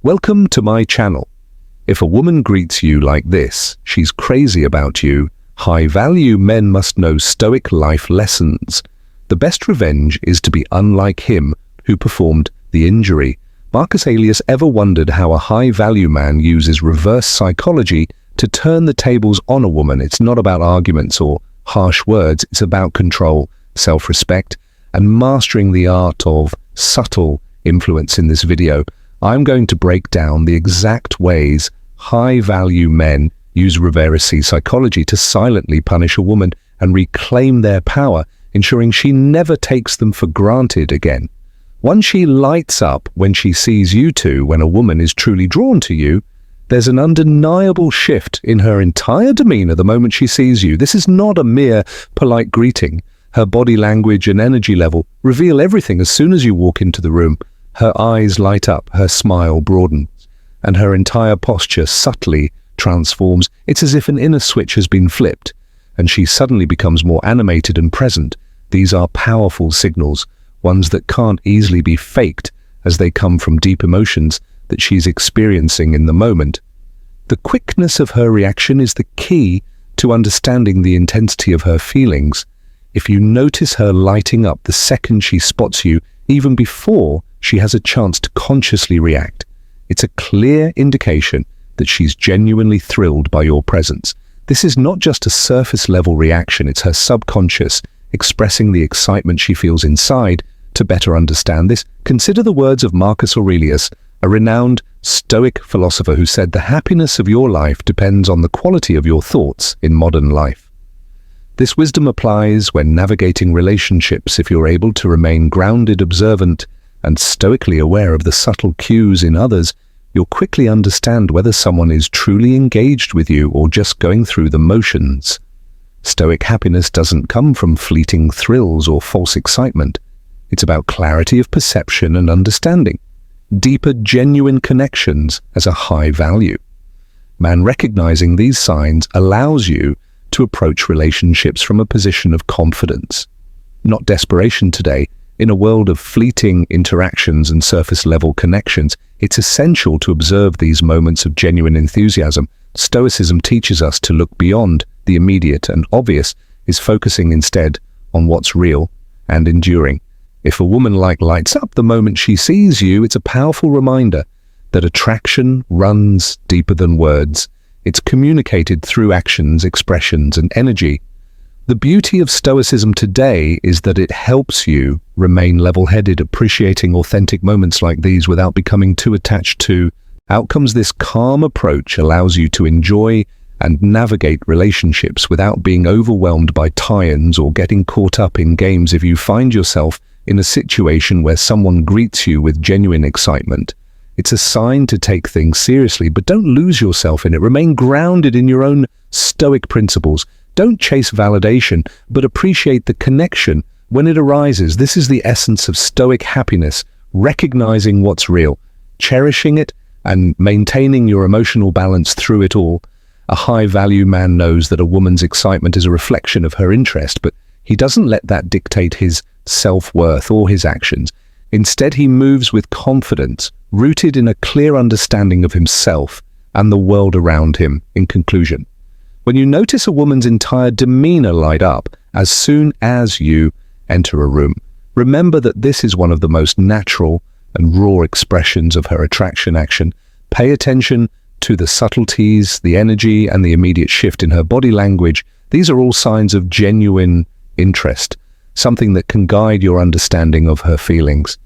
Welcome to my channel. If a woman greets you like this, she's crazy about you. High-value men must know Stoic life lessons. The best revenge is to be unlike him who performed the injury. Marcus Aurelius ever wondered how a high-value man uses reverse psychology to turn the tables on a woman? It's not about arguments or harsh words. It's about control, self-respect, and mastering the art of subtle influence. In this video, I'm going to break down the exact ways high-value men use reverse psychology to silently punish a woman and reclaim their power, ensuring she never takes them for granted again. Once she lights up when she sees you two, when a woman is truly drawn to you, there's an undeniable shift in her entire demeanor the moment she sees you. This is not a mere polite greeting. Her body language and energy level reveal everything. As soon as you walk into the room, her eyes light up, her smile broadens, and her entire posture subtly transforms. It's as if an inner switch has been flipped, and she suddenly becomes more animated and present. These are powerful signals, ones that can't easily be faked, as they come from deep emotions that she's experiencing in the moment. The quickness of her reaction is the key to understanding the intensity of her feelings. If you notice her lighting up the second she spots you, even before she has a chance to consciously react, it's a clear indication that she's genuinely thrilled by your presence. This is not just a surface-level reaction, it's her subconscious expressing the excitement she feels inside. To better understand this, consider the words of Marcus Aurelius, a renowned Stoic philosopher who said, "The happiness of your life depends on the quality of your thoughts in modern life." This wisdom applies when navigating relationships. If you're able to remain grounded, observant, and stoically aware of the subtle cues in others, you'll quickly understand whether someone is truly engaged with you or just going through the motions. Stoic happiness doesn't come from fleeting thrills or false excitement. It's about clarity of perception and understanding, deeper, genuine connections as a high value. Man, recognizing these signs allows you to approach relationships from a position of confidence, not desperation. Today, in a world of fleeting interactions and surface-level connections, it's essential to observe these moments of genuine enthusiasm. Stoicism teaches us to look beyond the immediate and obvious, is focusing instead on what's real and enduring. If a woman lights up the moment she sees you, it's a powerful reminder that attraction runs deeper than words. It's communicated through actions, expressions, and energy. The beauty of Stoicism today is that it helps you remain level-headed, appreciating authentic moments like these without becoming too attached to outcomes. This calm approach allows you to enjoy and navigate relationships without being overwhelmed by tie-ins or getting caught up in games. If you find yourself in a situation where someone greets you with genuine excitement, it's a sign to take things seriously, but don't lose yourself in it. Remain grounded in your own Stoic principles. Don't chase validation, but appreciate the connection when it arises. This is the essence of Stoic happiness, recognizing what's real, cherishing it, and maintaining your emotional balance through it all. A high-value man knows that a woman's excitement is a reflection of her interest, but he doesn't let that dictate his self-worth or his actions. Instead, he moves with confidence, rooted in a clear understanding of himself and the world around him. In conclusion, when you notice a woman's entire demeanor light up as soon as you enter a room, remember that this is one of the most natural and raw expressions of her attraction action. Pay attention to the subtleties, the energy, and the immediate shift in her body language. These are all signs of genuine interest, something that can guide your understanding of her feelings.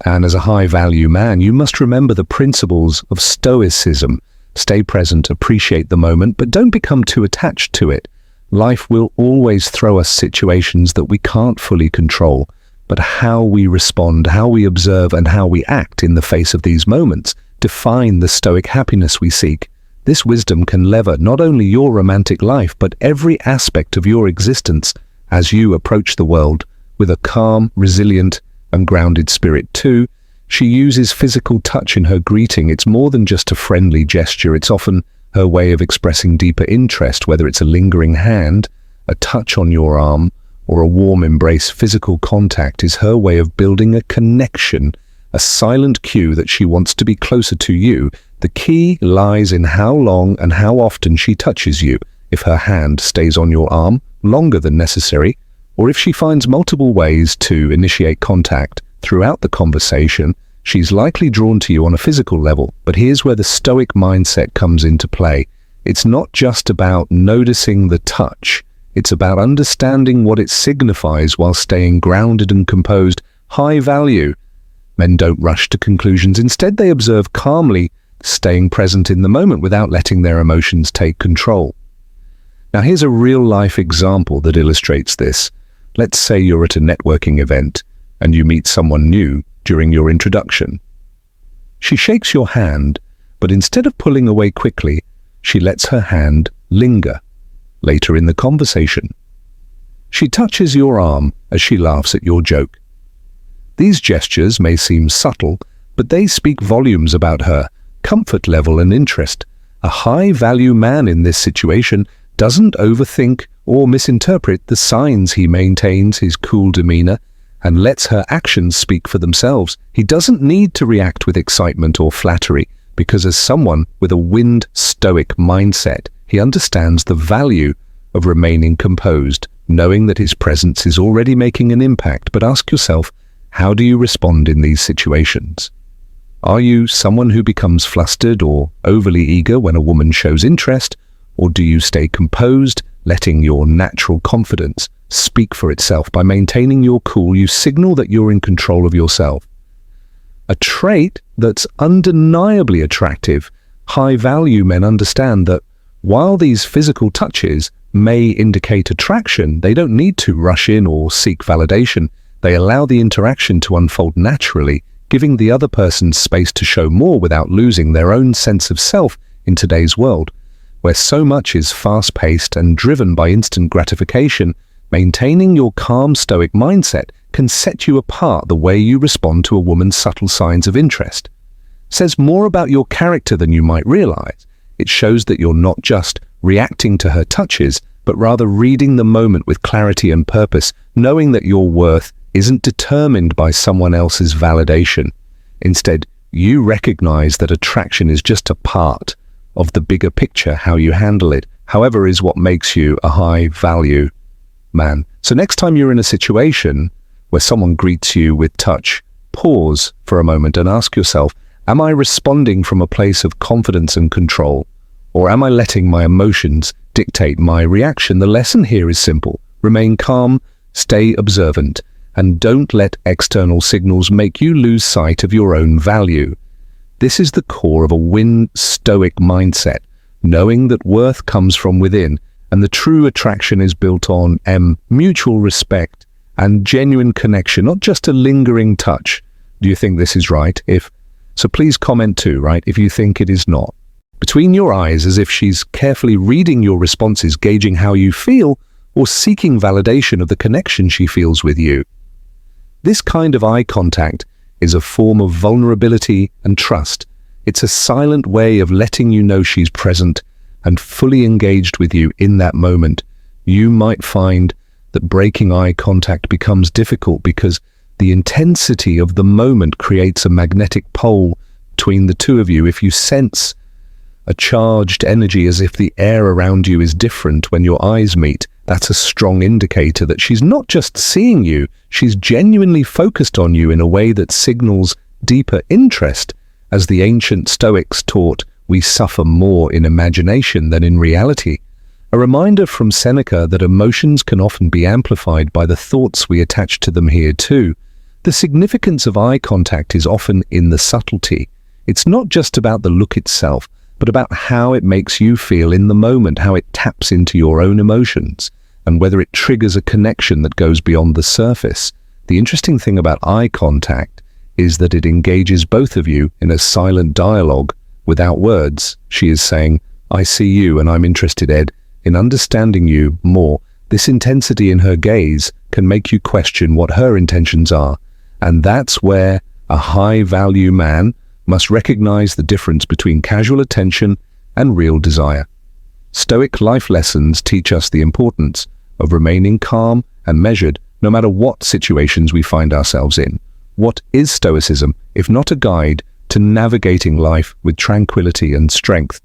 And as a high-value man, you must remember the principles of Stoicism. Stay present, appreciate the moment, but don't become too attached to it. Life will always throw us situations that we can't fully control, but how we respond, how we observe, and how we act in the face of these moments define the Stoic happiness we seek. This wisdom can lever not only your romantic life, but every aspect of your existence as you approach the world with a calm, resilient, and grounded spirit. Too, she uses physical touch in her greeting. It's more than just a friendly gesture. It's often her way of expressing deeper interest, whether it's a lingering hand, a touch on your arm, or a warm embrace. Physical contact is her way of building a connection a silent cue that she wants to be closer to you. The key lies in how long and how often she touches you. If her hand stays on your arm longer than necessary, or if she finds multiple ways to initiate contact throughout the conversation, she's likely drawn to you on a physical level. But here's where the Stoic mindset comes into play. It's not just about noticing the touch. It's about understanding what it signifies while staying grounded and composed. High value men don't rush to conclusions. Instead, they observe calmly, staying present in the moment without letting their emotions take control. Now, here's a real-life example that illustrates this. Let's say you're at a networking event and you meet someone new during your introduction. She shakes your hand, but instead of pulling away quickly, she lets her hand linger later in the conversation. She touches your arm as she laughs at your joke. These gestures may seem subtle, but they speak volumes about her comfort level and interest. A high-value man in this situation doesn't overthink or misinterpret the signs. He maintains his cool demeanor and lets her actions speak for themselves. He doesn't need to react with excitement or flattery, because as someone with a wind Stoic mindset, he understands the value of remaining composed, knowing that his presence is already making an impact. But ask yourself, how do you respond in these situations? Are you someone who becomes flustered or overly eager when a woman shows interest, or do you stay composed, letting your natural confidence speak for itself? By maintaining your cool, you signal that you're in control of yourself. A trait that's undeniably attractive. High-value men understand that while these physical touches may indicate attraction, they don't need to rush in or seek validation. They allow the interaction to unfold naturally, giving the other person space to show more without losing their own sense of self. In today's world, where so much is fast-paced and driven by instant gratification, maintaining your calm Stoic mindset can set you apart. The way you respond to a woman's subtle signs of interest says more about your character than you might realize. It shows that you're not just reacting to her touches, but rather reading the moment with clarity and purpose, knowing that your worth isn't determined by someone else's validation. Instead, you recognize that attraction is just a part of the bigger picture. How you handle it, however, is what makes you a high-value man. So next time you're in a situation where someone greets you with touch, pause for a moment and ask yourself, am I responding from a place of confidence and control, or am I letting my emotions dictate my reaction? The lesson here is simple. Remain calm, stay observant, and don't let external signals make you lose sight of your own value. This is the core of a win Stoic mindset, knowing that worth comes from within, and the true attraction is built on mutual respect and genuine connection, not just a lingering touch. Do you think this is right? If so, please comment too, right, if you think it is not. Between your eyes, as if she's carefully reading your responses, gauging how you feel, or seeking validation of the connection she feels with you. This kind of eye contact is a form of vulnerability and trust. It's a silent way of letting you know she's present and fully engaged with you in that moment. You might find that breaking eye contact becomes difficult because the intensity of the moment creates a magnetic pole between the two of you. If you sense a charged energy, as if the air around you is different when your eyes meet, that's a strong indicator that she's not just seeing you, she's genuinely focused on you in a way that signals deeper interest. As the ancient Stoics taught, we suffer more in imagination than in reality. A reminder from Seneca that emotions can often be amplified by the thoughts we attach to them here too. The significance of eye contact is often in the subtlety. It's not just about the look itself, but about how it makes you feel in the moment, how it taps into your own emotions, and whether it triggers a connection that goes beyond the surface. The interesting thing about eye contact is that it engages both of you in a silent dialogue without words. She is saying, I see you and I'm interested, Ed, in understanding you more. This intensity in her gaze can make you question what her intentions are. And that's where a high-value man must recognize the difference between casual attention and real desire. Stoic life lessons teach us the importance of remaining calm and measured no matter what situations we find ourselves in. What is Stoicism, if not a guide to navigating life with tranquility and strength?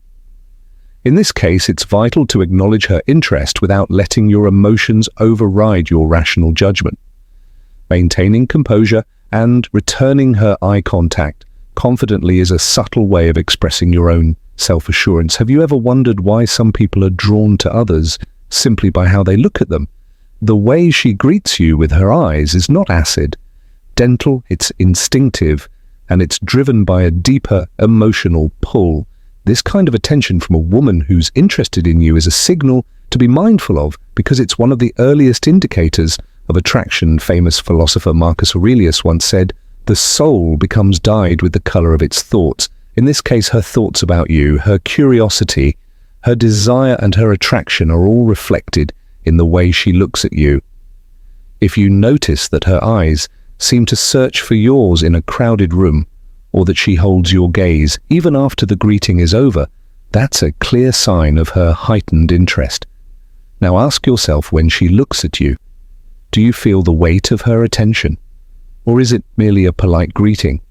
In this case, it's vital to acknowledge her interest without letting your emotions override your rational judgment. Maintaining composure and returning her eye contact confidently is a subtle way of expressing your own self-assurance. Have you ever wondered why some people are drawn to others simply by how they look at them? The way she greets you with her eyes is not acid, gentle, it's instinctive, and it's driven by a deeper emotional pull. This kind of attention from a woman who's interested in you is a signal to be mindful of, because it's one of the earliest indicators of attraction. Famous philosopher Marcus Aurelius once said, "The soul becomes dyed with the color of its thoughts." In this case, her thoughts about you, her curiosity, her desire and her attraction are all reflected in the way she looks at you. If you notice that her eyes seem to search for yours in a crowded room, or that she holds your gaze even after the greeting is over, that's a clear sign of her heightened interest. Now ask yourself, when she looks at you, do you feel the weight of her attention? Or is it merely a polite greeting?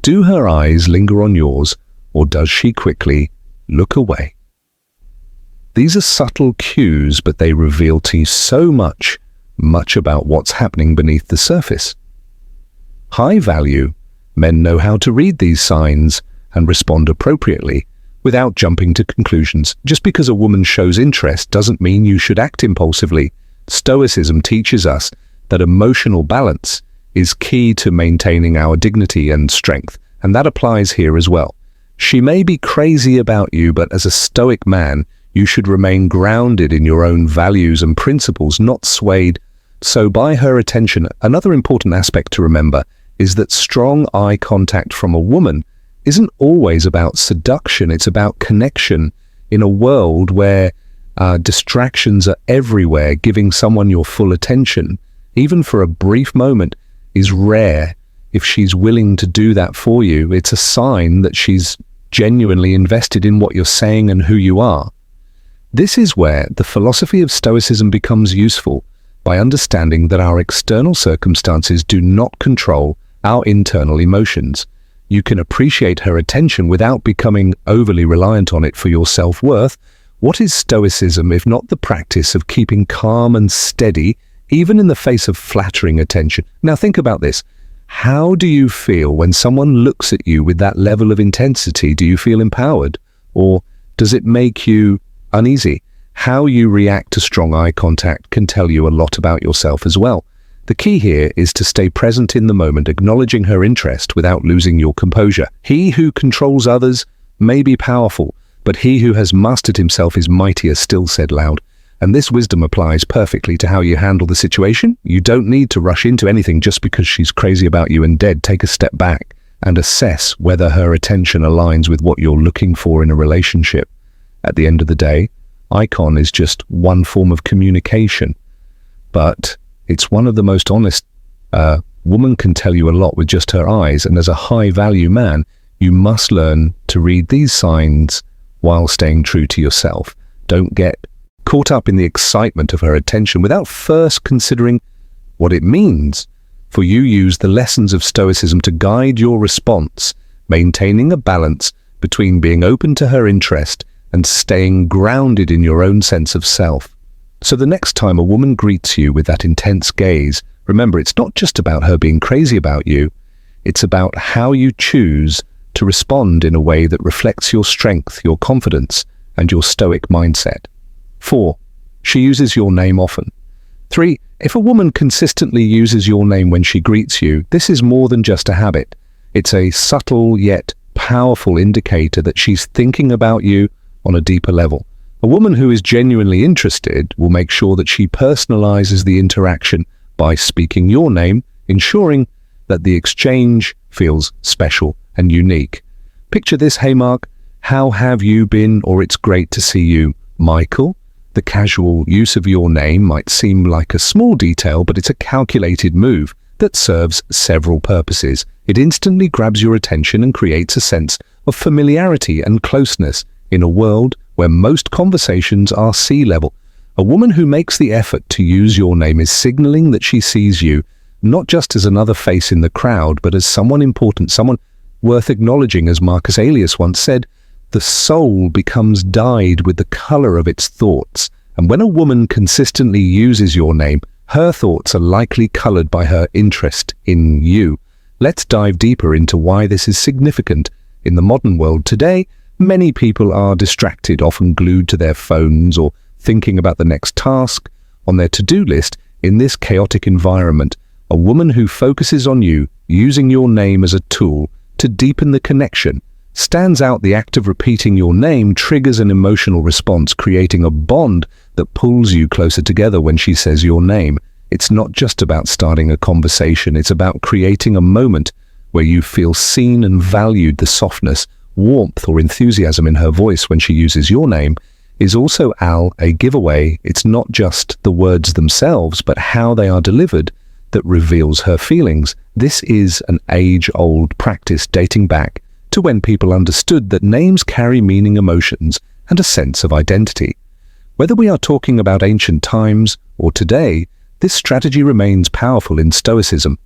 Do her eyes linger on yours, or does she quickly look away? These are subtle cues, but they reveal to you so much about what's happening beneath the surface. High value men know how to read these signs and respond appropriately without jumping to conclusions. Just because a woman shows interest doesn't mean you should act impulsively. Stoicism teaches us that emotional balance is key to maintaining our dignity and strength, and that applies here as well. She may be crazy about you, but as a Stoic man, you should remain grounded in your own values and principles, not swayed so by her attention. Another important aspect to remember is that strong eye contact from a woman isn't always about seduction, it's about connection. In a world where distractions are everywhere, giving someone your full attention, even for a brief moment, is rare. If she's willing to do that for you, it's a sign that she's genuinely invested in what you're saying and who you are. This is where the philosophy of Stoicism becomes useful, by understanding that our external circumstances do not control our internal emotions. You can appreciate her attention without becoming overly reliant on it for your self-worth. What is Stoicism if not the practice of keeping calm and steady, even in the face of flattering attention? Now think about this. How do you feel when someone looks at you with that level of intensity? Do you feel empowered, or does it make you uneasy? How you react to strong eye contact can tell you a lot about yourself as well. The key here is to stay present in the moment, acknowledging her interest without losing your composure. He who controls others may be powerful, but he who has mastered himself is mightier still, said Loud. And this wisdom applies perfectly to how you handle the situation. You don't need to rush into anything just because she's crazy about you and dead. Take a step back and assess whether her attention aligns with what you're looking for in a relationship. At the end of the day, icon is just one form of communication, but it's one of the most honest. Woman can tell you a lot with just her eyes, and as a high-value man, you must learn to read these signs while staying true to yourself. Don't get caught up in the excitement of her attention without first considering what it means. For you, use the lessons of Stoicism to guide your response, maintaining a balance between being open to her interest and staying grounded in your own sense of self. So the next time a woman greets you with that intense gaze, remember, it's not just about her being crazy about you, it's about how you choose to respond in a way that reflects your strength, your confidence, and your Stoic mindset. 4. She uses your name often. 3. If a woman consistently uses your name when she greets you, this is more than just a habit. It's a subtle yet powerful indicator that she's thinking about you on a deeper level. A woman who is genuinely interested will make sure that she personalizes the interaction by speaking your name, ensuring that the exchange feels special and unique. Picture this, "Hey Mark, how have you been?" or "It's great to see you, Michael." The casual use of your name might seem like a small detail, but it's a calculated move that serves several purposes. It instantly grabs your attention and creates a sense of familiarity and closeness in a world where most conversations are sea level. A woman who makes the effort to use your name is signaling that she sees you not just as another face in the crowd, but as someone important, someone worth acknowledging. As Marcus Aurelius once said, the soul becomes dyed with the color of its thoughts. And when a woman consistently uses your name, her thoughts are likely colored by her interest in you. Let's dive deeper into why this is significant. In the modern world today, many people are distracted, often glued to their phones or thinking about the next task on their to-do list. In this chaotic environment, a woman who focuses on you, using your name as a tool to deepen the connection, stands out. The act of repeating your name triggers an emotional response, creating a bond that pulls you closer together. When she says your name, it's not just about starting a conversation, it's about creating a moment where you feel seen and valued. The softness, warmth, or enthusiasm in her voice when she uses your name is also a giveaway. It's not just the words themselves, but how they are delivered that reveals her feelings. This is an age-old practice dating back to when people understood that names carry meaning, emotions, and a sense of identity. Whether we are talking about ancient times or today, this strategy remains powerful in Stoicism.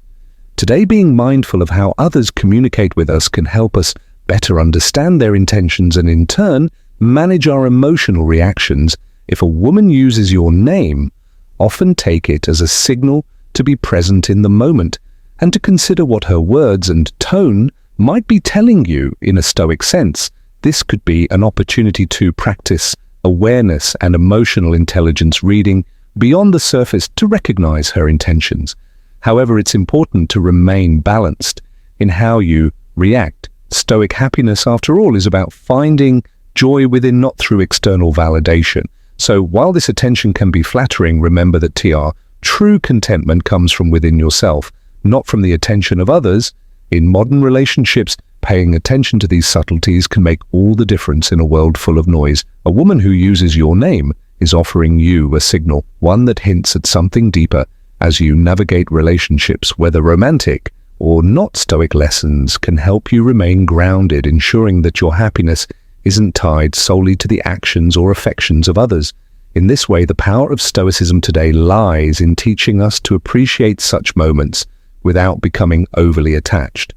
Today, being mindful of how others communicate with us can help us better understand their intentions and, in turn, manage our emotional reactions. If a woman uses your name, often take it as a signal to be present in the moment and to consider what her words and tone might be telling you in a Stoic sense. This could be an opportunity to practice awareness and emotional intelligence, reading beyond the surface to recognize her intentions. However, it's important to remain balanced in how you react. Stoic happiness, after all, is about finding joy within, not through external validation. So while this attention can be flattering, remember that true contentment comes from within yourself, not from the attention of others. In modern relationships, paying attention to these subtleties can make all the difference in a world full of noise. A woman who uses your name is offering you a signal, one that hints at something deeper. As you navigate relationships, whether romantic or not, Stoic lessons can help you remain grounded, ensuring that your happiness isn't tied solely to the actions or affections of others. In this way, the power of Stoicism today lies in teaching us to appreciate such moments without becoming overly attached.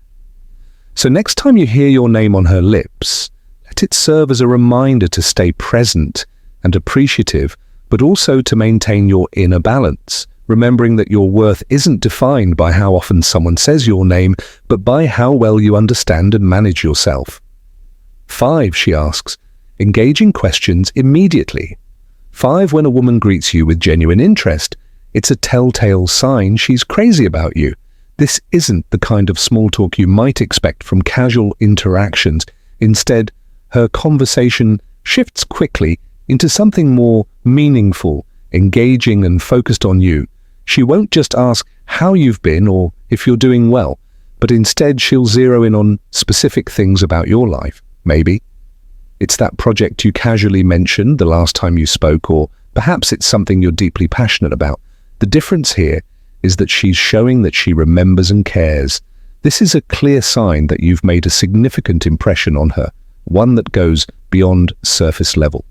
So next time you hear your name on her lips, let it serve as a reminder to stay present and appreciative, but also to maintain your inner balance, remembering that your worth isn't defined by how often someone says your name, but by how well you understand and manage yourself. 5, she asks, engaging questions immediately. 5, when a woman greets you with genuine interest, it's a telltale sign she's crazy about you. This isn't the kind of small talk you might expect from casual interactions. Instead, her conversation shifts quickly into something more meaningful, engaging, and focused on you. She won't just ask how you've been or if you're doing well, but instead she'll zero in on specific things about your life. Maybe it's that project you casually mentioned the last time you spoke, or perhaps it's something you're deeply passionate about. The difference here is that she's showing that she remembers and cares. This is a clear sign that you've made a significant impression on her, one that goes beyond surface level.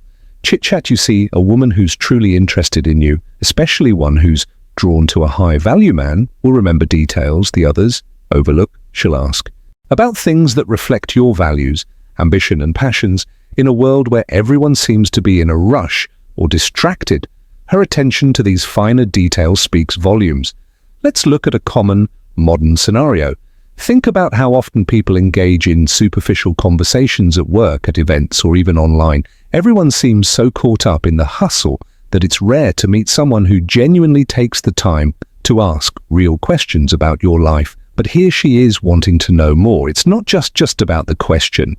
Chit-chat, you see, a woman who's truly interested in you, especially one who's drawn to a high-value man, will remember details the others overlook. She'll ask about things that reflect your values, ambition, and passions. In a world where everyone seems to be in a rush or distracted, her attention to these finer details speaks volumes. Let's look at a common modern scenario. Think about how often people engage in superficial conversations at work, at events, or even online. Everyone seems so caught up in the hustle that it's rare to meet someone who genuinely takes the time to ask real questions about your life. But here she is wanting to know more. It's not just about the question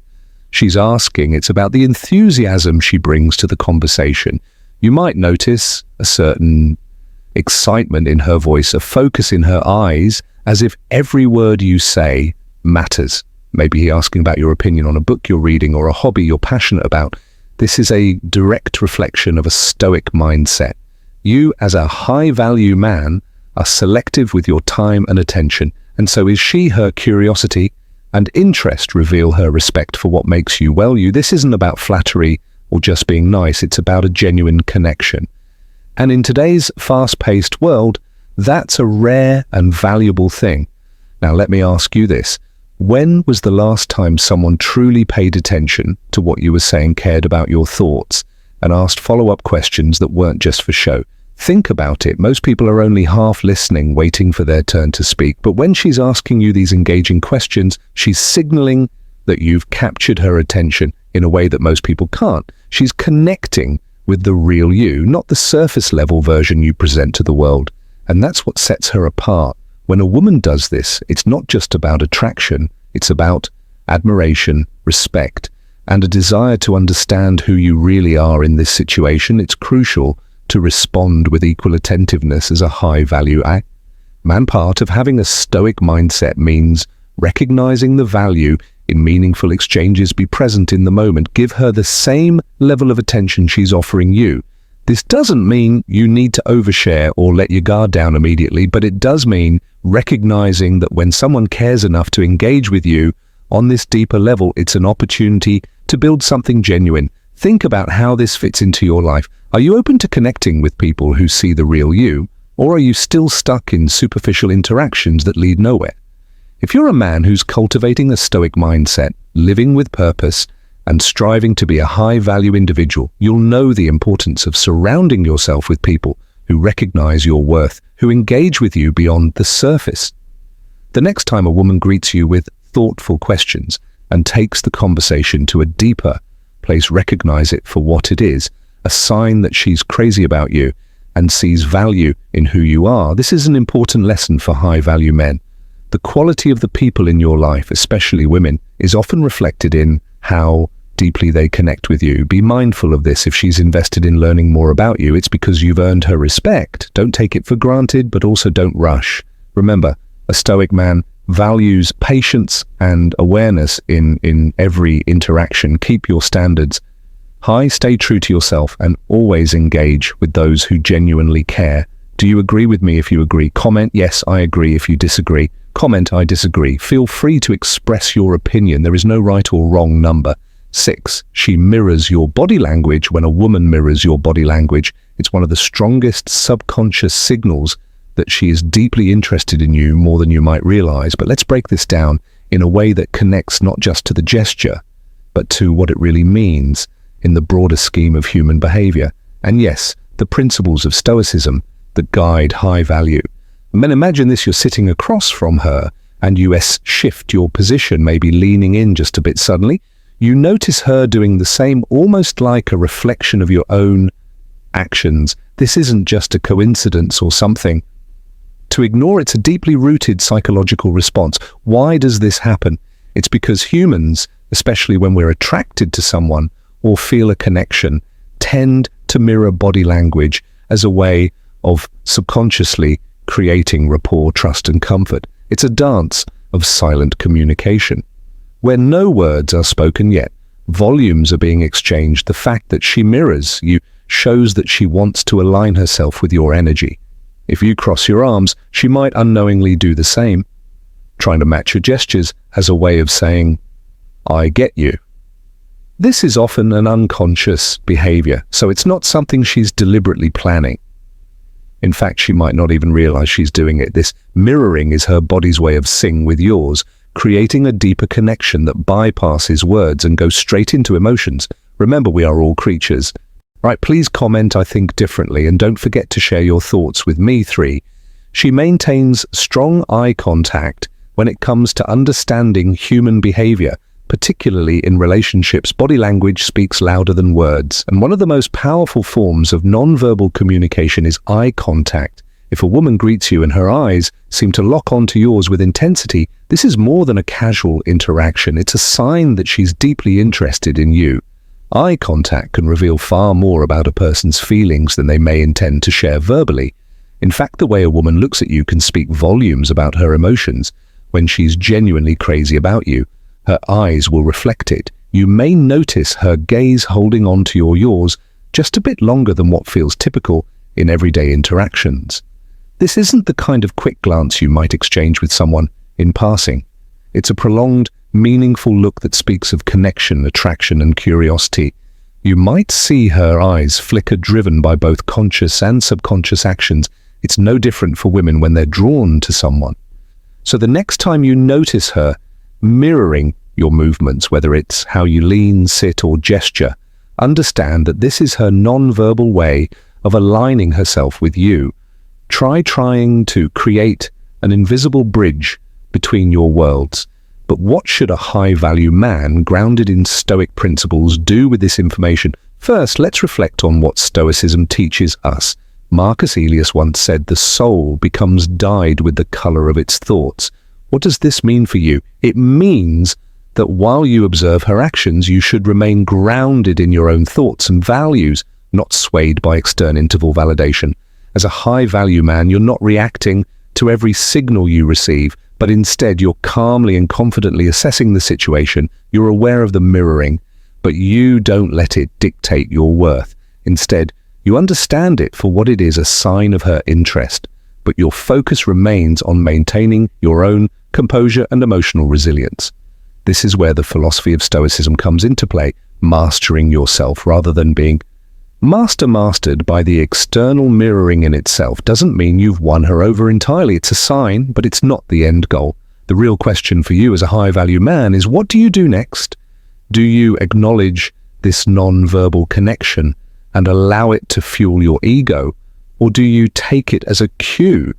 she's asking, it's about the enthusiasm she brings to the conversation. You might notice a certain excitement in her voice, a focus in her eyes, as if every word you say matters. Maybe asking about your opinion on a book you're reading or a hobby you're passionate about. This is a direct reflection of a Stoic mindset. You, as a high-value man, are selective with your time and attention, and so is she. Her curiosity and interest reveal her respect for what makes you well. This isn't about flattery or just being nice, it's about a genuine connection. And in today's fast-paced world, That's a rare and valuable thing. Now let me ask you this. When was the last time someone truly paid attention to what you were saying, cared about your thoughts, and asked follow-up questions that weren't just for show? Think about it. Most people are only half listening, waiting for their turn to speak. But when she's asking you these engaging questions, she's signaling that you've captured her attention in a way that most people can't. She's connecting with the real you, not the surface-level version you present to the world. And that's what sets her apart. When a woman does this, it's not just about attraction, it's about admiration, respect, and a desire to understand who you really are in this situation. It's crucial to respond with equal attentiveness as a high-value act. Part of having a Stoic mindset means recognizing the value in meaningful exchanges. Be present in the moment. Give her the same level of attention she's offering you. This doesn't mean you need to overshare or let your guard down immediately, but it does mean recognizing that when someone cares enough to engage with you on this deeper level, it's an opportunity to build something genuine. Think about how this fits into your life. Are you open to connecting with people who see the real you, or are you still stuck in superficial interactions that lead nowhere? If you're a man who's cultivating a Stoic mindset, living with purpose, and striving to be a high-value individual, you'll know the importance of surrounding yourself with people who recognize your worth, who engage with you beyond the surface. The next time a woman greets you with thoughtful questions and takes the conversation to a deeper place, recognize it for what it is, a sign that she's crazy about you and sees value in who you are. This is an important lesson for high-value men. The quality of the people in your life, especially women, is often reflected in how deeply they connect with you. Be mindful of this. If she's invested in learning more about you, it's because you've earned her respect. Don't take it for granted, but also don't rush. Remember, a Stoic man values patience and awareness in every interaction. Keep your standards high, stay true to yourself, and always engage with those who genuinely care. Do you agree with me? If you agree, comment yes, I agree. If you disagree, comment I disagree. Feel free to express your opinion. There is no right or wrong number. 6. She mirrors your body language. When a woman mirrors your body language, it's one of the strongest subconscious signals that she is deeply interested in you more than you might realize. But let's break this down in a way that connects not just to the gesture, but to what it really means in the broader scheme of human behavior. And yes, the principles of Stoicism that guide high value. And then imagine this: you're sitting across from her and you shift your position, maybe leaning in just a bit. Suddenly, you notice her doing the same, almost like a reflection of your own actions. This isn't just a coincidence or something to ignore. It's a deeply rooted psychological response. Why does this happen? It's because humans, especially when we're attracted to someone or feel a connection, tend to mirror body language as a way of subconsciously creating rapport, trust, and comfort. It's a dance of silent communication, where no words are spoken yet. Volumes are being exchanged. The fact that she mirrors you shows that she wants to align herself with your energy. If you cross your arms, she might unknowingly do the same, trying to match your gestures as a way of saying, I get you. This is often an unconscious behavior, so it's not something she's deliberately planning. In fact, she might not even realize she's doing it. This mirroring is her body's way of syncing with yours, creating a deeper connection that bypasses words and goes straight into emotions. Remember, we are all creatures. Right, please comment I think differently, and don't forget to share your thoughts with me. 3. She maintains strong eye contact when it comes to understanding human behavior, particularly in relationships. Body language speaks louder than words, and one of the most powerful forms of nonverbal communication is eye contact. If a woman greets you and her eyes seem to lock onto yours with intensity, this is more than a casual interaction. It's a sign that she's deeply interested in you. Eye contact can reveal far more about a person's feelings than they may intend to share verbally. In fact, the way a woman looks at you can speak volumes about her emotions. When she's genuinely crazy about you, her eyes will reflect it. You may notice her gaze holding on to yours just a bit longer than what feels typical in everyday interactions. This isn't the kind of quick glance you might exchange with someone in passing. It's a prolonged, meaningful look that speaks of connection, attraction, and curiosity. You might see her eyes flicker, driven by both conscious and subconscious actions, It's no different for women when they're drawn to someone. So the next time you notice her mirroring your movements, whether it's how you lean, sit, or gesture, understand that this is her non-verbal way of aligning herself with you. Try trying to create an invisible bridge between your worlds. But what should a high-value man, grounded in Stoic principles, do with this information? First, let's reflect on what Stoicism teaches us. Marcus Aurelius once said, "The soul becomes dyed with the color of its thoughts." What does this mean for you? It means that while you observe her actions, you should remain grounded in your own thoughts and values, not swayed by external interval validation. As a high-value man, you're not reacting to every signal you receive, but instead you're calmly and confidently assessing the situation. You're aware of the mirroring, but you don't let it dictate your worth. Instead, you understand it for what it is, a sign of her interest, but your focus remains on maintaining your own composure and emotional resilience. This is where the philosophy of Stoicism comes into play, mastering yourself rather than being mastered by the external mirroring in itself. Doesn't mean you've won her over entirely. It's a sign, but it's not the end goal. The real question for you as a high-value man is, what do you do next? Do you acknowledge this non-verbal connection and allow it to fuel your ego? Or do you take it as a cue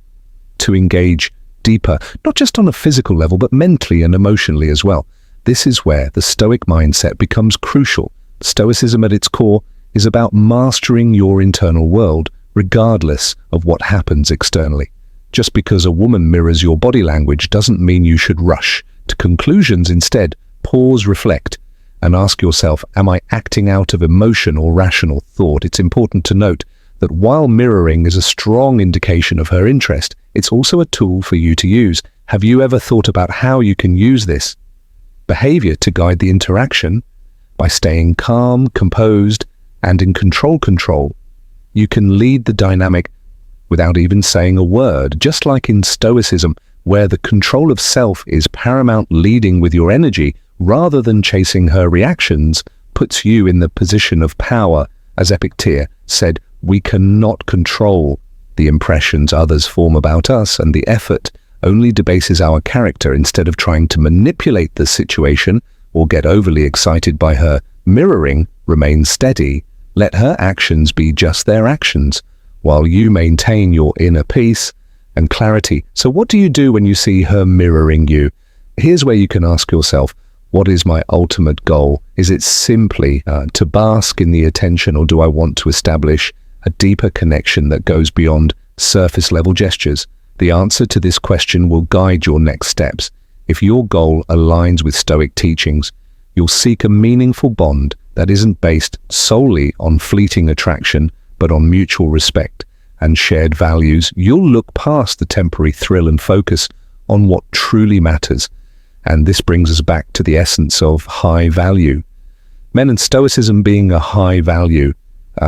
to engage deeper, not just on a physical level, but mentally and emotionally as well? This is where the Stoic mindset becomes crucial. Stoicism at its core is about mastering your internal world, regardless of what happens externally. Just because a woman mirrors your body language doesn't mean you should rush to conclusions. Instead, pause, reflect, and ask yourself, am I acting out of emotion or rational thought? It's important to note that while mirroring is a strong indication of her interest, it's also a tool for you to use. Have you ever thought about how you can use this behavior to guide the interaction? By staying calm, composed, and in control, you can lead the dynamic without even saying a word. Just like in Stoicism, where the control of self is paramount, leading with your energy rather than chasing her reactions puts you in the position of power. As Epictetus said, we cannot control the impressions others form about us, and the effort only debases our character. Instead of trying to manipulate the situation or get overly excited by her mirroring, remain steady. Let her actions be just their actions, while you maintain your inner peace and clarity. So what do you do when you see her mirroring you? Here's where you can ask yourself, what is my ultimate goal? Is it simply to bask in the attention, or do I want to establish a deeper connection that goes beyond surface-level gestures? The answer to this question will guide your next steps. If your goal aligns with Stoic teachings, you'll seek a meaningful bond that isn't based solely on fleeting attraction, but on mutual respect and shared values. You'll look past the temporary thrill and focus on what truly matters. And this brings us back to the essence of high value. Men and Stoicism being a high value.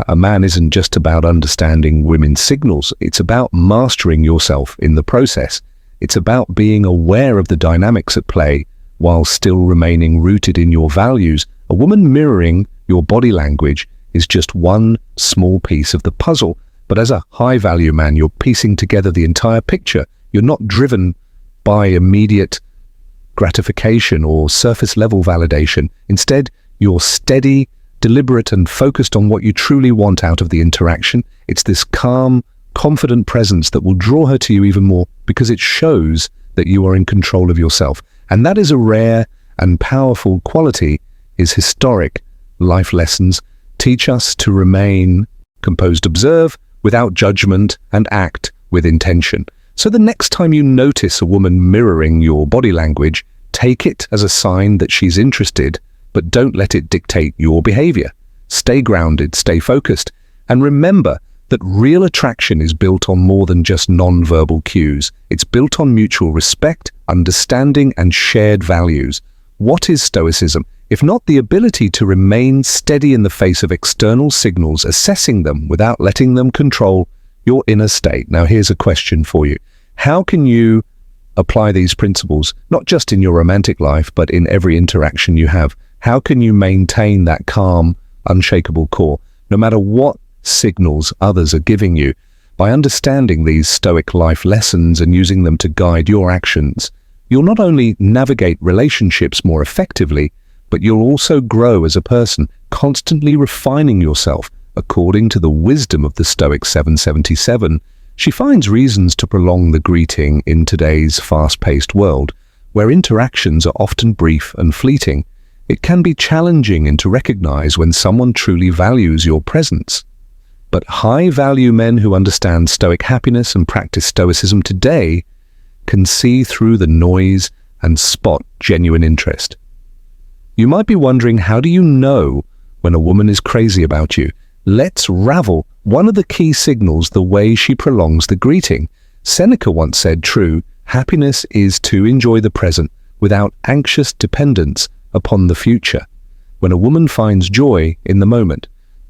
A man isn't just about understanding women's signals. It's about mastering yourself in the process. It's about being aware of the dynamics at play while still remaining rooted in your values. A woman mirroring your body language is just one small piece of the puzzle. But as a high-value man, you're piecing together the entire picture. You're not driven by immediate gratification or surface-level validation. Instead, you're steady, deliberate, and focused on what you truly want out of the interaction. It's this calm, confident presence that will draw her to you even more, because it shows that you are in control of yourself. And that is a rare and powerful quality. His historic life lessons teach us to remain composed, observe without judgment, and act with intention. So the next time you notice a woman mirroring your body language, take it as a sign that she's interested, but don't let it dictate your behavior. Stay grounded, stay focused, and remember that real attraction is built on more than just non-verbal cues. It's built on mutual respect, understanding, and shared values. What is Stoicism, if not the ability to remain steady in the face of external signals, assessing them without letting them control your inner state? Now, here's a question for you. How can you apply these principles, not just in your romantic life, but in every interaction you have? How can you maintain that calm, unshakable core, no matter what signals others are giving you? By understanding these Stoic life lessons and using them to guide your actions, you'll not only navigate relationships more effectively, but you'll also grow as a person, constantly refining yourself. According to the wisdom of the Stoic 777, she finds reasons to prolong the greeting in today's fast-paced world, where interactions are often brief and fleeting. It can be challenging to recognize when someone truly values your presence. But high-value men who understand Stoic happiness and practice Stoicism today can see through the noise and spot genuine interest. You might be wondering, how do you know when a woman is crazy about you? Let's ravel one of the key signals: the way she prolongs the greeting. Seneca once said, "True happiness is to enjoy the present without anxious dependence upon the future." When a woman finds joy in the moment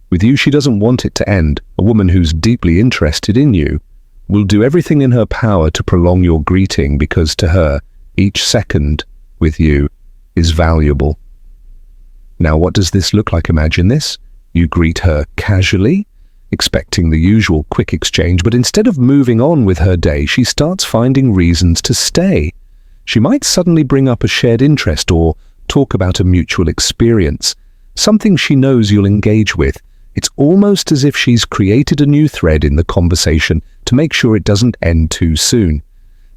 with you, she doesn't want it to end. A woman who's deeply interested in you will do everything in her power to prolong your greeting, because to her, each second with you is valuable. Now, what does this look like? Imagine this. You greet her casually, expecting the usual quick exchange, but instead of moving on with her day, she starts finding reasons to stay. She might suddenly bring up a shared interest or talk about a mutual experience, something she knows you'll engage with. It's almost as if she's created a new thread in the conversation to make sure it doesn't end too soon.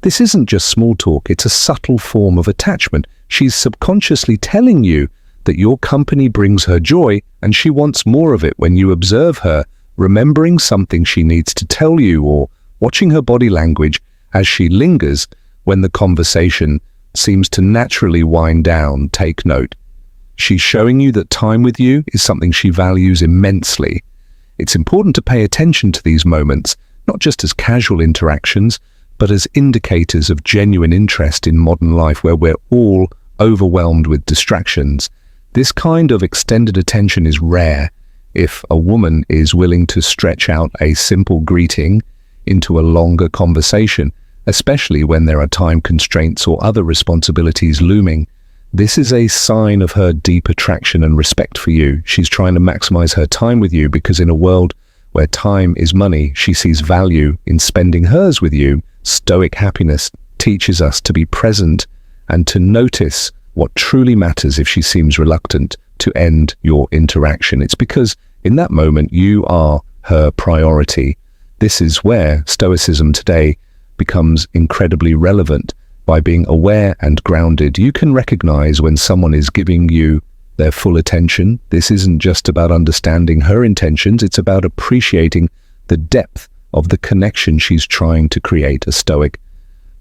This isn't just small talk, it's a subtle form of attachment. She's subconsciously telling you that your company brings her joy, and she wants more of it. When you observe her remembering something she needs to tell you, or watching her body language as she lingers when the conversation seems to naturally wind down, take note. She's showing you that time with you is something she values immensely. It's important to pay attention to these moments, not just as casual interactions, but as indicators of genuine interest in modern life, where we're all overwhelmed with distractions. This kind of extended attention is rare. If a woman is willing to stretch out a simple greeting into a longer conversation, especially when there are time constraints or other responsibilities looming, this is a sign of her deep attraction and respect for you. She's trying to maximize her time with you, because in a world where time is money, she sees value in spending hers with you. Stoic happiness teaches us to be present and to notice what truly matters. If she seems reluctant to end your interaction, it's because in that moment you are her priority. This is where Stoicism today becomes incredibly relevant. By being aware and grounded, you can recognize when someone is giving you their full attention. This isn't just about understanding her intentions, it's about appreciating the depth of the connection she's trying to create. A Stoic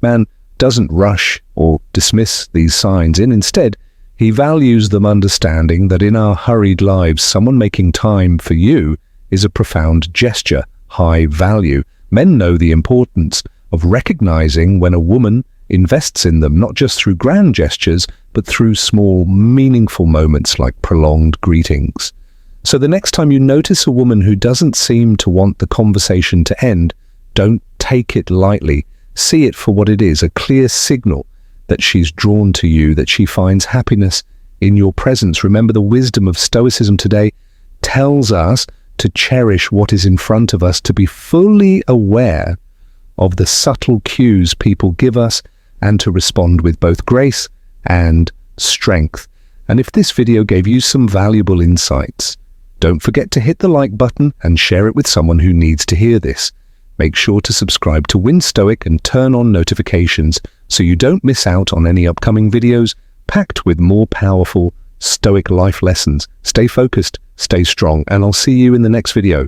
man doesn't rush or dismiss these signs. Instead, he values them, understanding that in our hurried lives, someone making time for you is a profound gesture, high value. Men know the importance of recognizing when a woman invests in them, not just through grand gestures, but through small, meaningful moments like prolonged greetings. So the next time you notice a woman who doesn't seem to want the conversation to end, don't take it lightly. See it for what it is, a clear signal that she's drawn to you, that she finds happiness in your presence. Remember, the wisdom of Stoicism today tells us to cherish what is in front of us, to be fully aware of the subtle cues people give us, and to respond with both grace and strength. And if this video gave you some valuable insights, don't forget to hit the like button and share it with someone who needs to hear this. Make sure to subscribe to Win Stoic and turn on notifications so you don't miss out on any upcoming videos packed with more powerful Stoic life lessons. Stay focused, stay strong, and I'll see you in the next video.